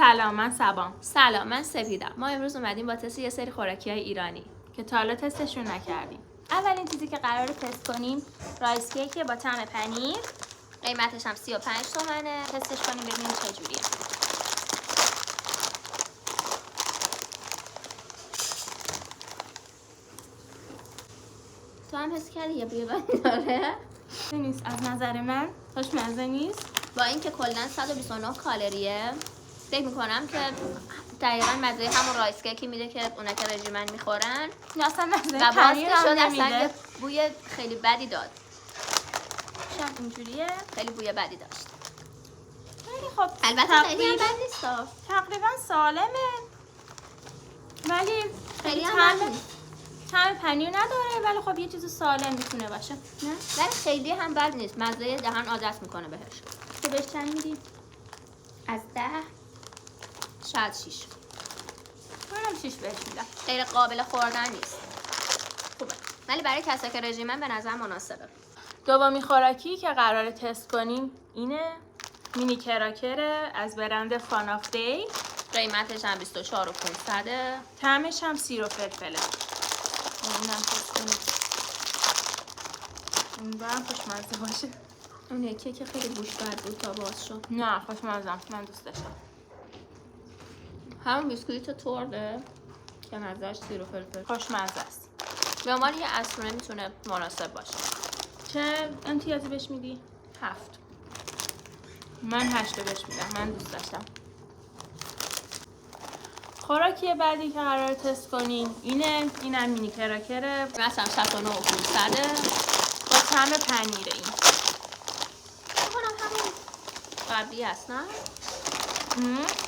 سلام، من سبام. سلام، من سپیدم. ما امروز اومدیم با تست یه سری خوراکی‌های ایرانی که تا حالا تستشون نکردیم. اولین چیزی که قراره تست کنیم رایس کیک با طعم پنیر. قیمتش هم 35 تومنه. تستش کنیم ببینیم چجوریه. تو هم حس کردی یه بوی بدی داره؟ نیست از نظر من خوشمزه نیست. با اینکه کلاً 129 کالریه، فکر میکنم که دقیقاً مزه همون رایس کیکی میده که اونا که رژیمن میخورن. یا اصلا مزه و پنیر باز که هم شد اصلا نمیده. یه بوی خیلی بدی داد. شاید اینجوریه. خیلی بوی بدی داشت. خیلی خب البته خیلی هم بد نیست. تقریبا سالمه. ولی خیلی هم بد نیست. طعم پنیر نداره ولی خب یه چیز سالم میتونه باشه. نه؟ ولی خیلی هم بد نیست. مزه دهن عادت میکنه بهش. تو بهش چند میدی؟ از 10 شاید 6. منم 6 بهش میدم. غیر قابل خوردن نیست. خوبه. ولی برای کسایی که رژیمن به نظر مناسبه. دومی خوراکی که قراره تست کنیم اینه مینی کراکره از برند فان آف دی. قیمتش هم 24,500. طعمش هم سیر و فلفله. اینم تست کنیم. امیدوارم خوشمزه باشه. اون یکی که خیلی بوش بد بود تا باز شد. نه خوشمزه، من دوست داشتم. همون بیسکویت تورده که مزهش سیر و فلفل. خوشمزه است. به عنوان یه عصرونه میتونه مناسب باشه. چه امتیازی بهش میدی؟ 7. من 8 بهش میدم. من دوست داشتم. خوراکی بعدی که قرار تست کنیم اینم مینی کراکره. مثلا 69,500 با طعم پنیره. این میکنم همون قبلی هست نه؟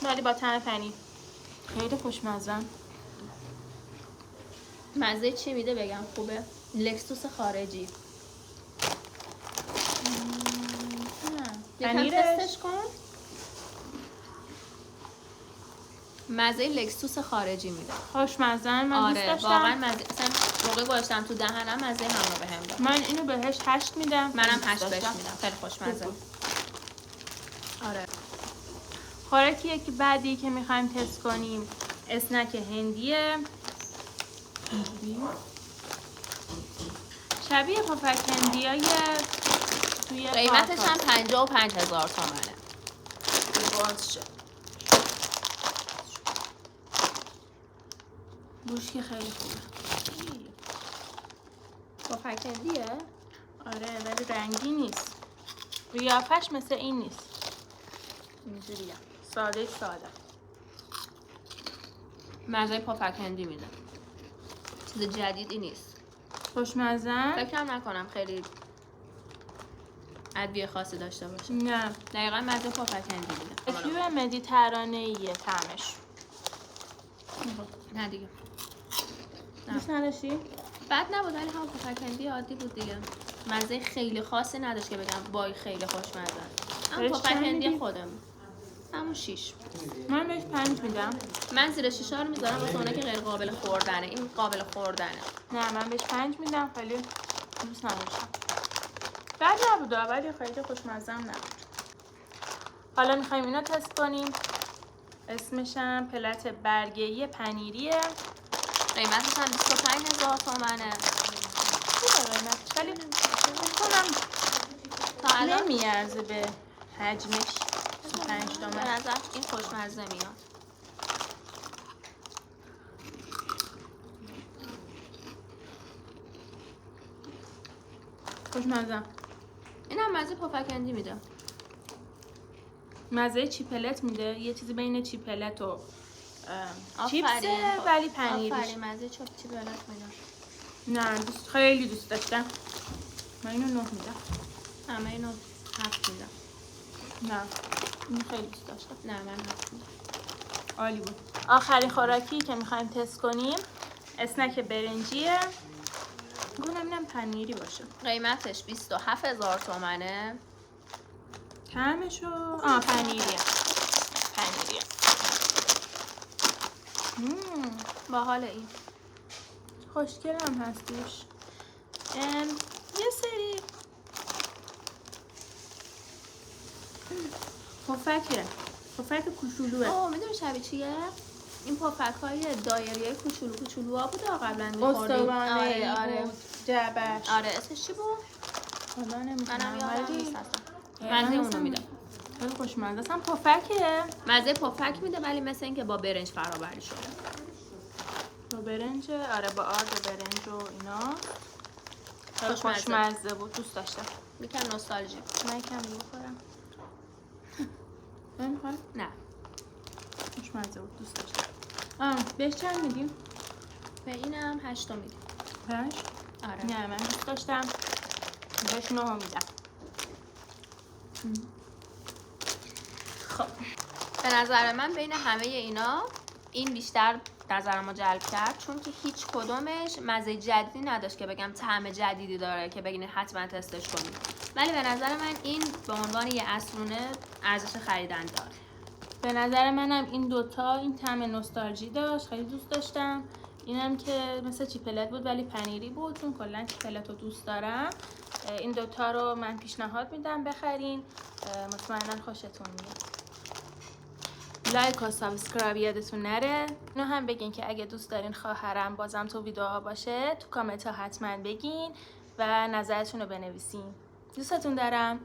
ولی با طعم پنیر خیلی خوشمزه. مزه چی میده بگم خوبه؟ لکسوس خارجی. پنیرش تستش کن. مزه لکسوس خارجی میده. خوشمزه. من دوست داشتم. واقعا مزه اصلا موقع گذاشتم تو دهنم مزه همونو بهم داد. من اینو بهش 8 میدم. منم 8 بهش میدم. خیلی خوشمزه. آره. خوراکیه که بعدی که میخوایم تست کنیم اسنک هندیه. شبیه پفک هندیای توی قیمتش هم 55,000 تومنه. باز شد. بوش که خیلی خوبه. پفک هندیه؟ آره ولی رنگی نیست. قیافش مثل این نیست. اینجوریه. ساده. مزه پفک هندی میده. چیز جدیدی نیست. خوشمزه. فکرم نکنم خیلی ادویه خاصی داشته باشه. نه. دقیقاً مزه پفک هندی میده. ترکیب مدیترانه‌ایه طعمش. نه دیگه. دوست نداشتی؟ بد نبود ولی هم پفک هندی عادی بود دیگه. مزه خیلی خاصی نداشت که بگم وای خیلی خوشمزه. اما پفک هندی خودم. همون 6. من بهش 5 میدم. من زیر 6 رو میذارم واسه اونایی که غیر قابل خوردنه. این قابل خوردنه. نه من بهش 5 میدم. خیلی دوست نداشتم. بد نبود ولی خیلی خوشمزه هم نبود. حالا میخوایم اینو تست کنیم. اسمش هم پلت برگه‌ای پنیریه. قیمتش هم 25,000 تومنه. خوبه قیمتش ولی میکنم تا الان نمیارزه به حجمش. 5 به تومن. نظر این خوشمزه میاد. خوشمزه. این هم مزه پفک هندی میده. مزه چیپلت میده. یه چیزی بین چیپلت و آفرین. چیپسه ولی پنیریش. آفرین مزه چیپلت میده. نه خیلی دوست داشتم. من اینو 9 میدم. همه اینو 7 میدم. نه این خیلی دوست داشتم. نه من 7 میدم. عالی بود. آخرین خوراکی که میخوایم تست کنیم اسنک برنجیه. گفتم اینم پنیری باشه. قیمتش 27,000 تومنه. طعمشو پنیریه. باحال این. خوشگل هم هستش. یه سری پفکه پفک کوچولوه. اوه میدونی شبیه چیه؟ این پفک های دایره کوچولو ها بود قبلا می‌خوردیم. استوانه آره بود. جعبش. آره اسمش چی بود؟ خدا منم نمیدونم یادم نیست اصلا. مزه اونو میده. خیلی خوشمزه است. هم پفکه. مزه پفک میده ولی مثل اینکه با برنج فرآوری شده. با برنج، آره با آرد و برنج و اینا. خیلی خوشمزه. خوشمزه بود، دوست داشتم. یکم نوستالژی. من یکم دیگه بخورم. نمیخوای؟ نه. خوشمزه بود، دوست داشتم. بهش چند میدیم؟ به اینم 8 میدیم. 5؟ آره. نه من دوست داشتم. بهش 9 میدم. خب به نظر من بین همه اینا این بیشتر نظرمو جلب کرد چون که هیچ کدومش مزه جدیدی نداشت که بگم طعم جدیدی داره که بگین حتما تستش کنید. ولی به نظر من این به عنوان یه عصرونه ارزش خریدن داره. به نظر منم این دوتا این طعم نوستالژی داشت، خیلی دوست داشتم. اینم که مثل چیپلت بود ولی پنیری بود، چون کلا چیپلت رو دوست دارم. این دوتا رو من پیشنهاد میدم بخرین، مطمئنا خوشتون میاد. لایک و سابسکرایب یادتون نره. اینو هم بگین که اگه دوست دارین خواهرم بازم تو ویدیوها باشه تو کامنت ها حتما بگین و نظرتون رو بنویسین. دوستتون دارم.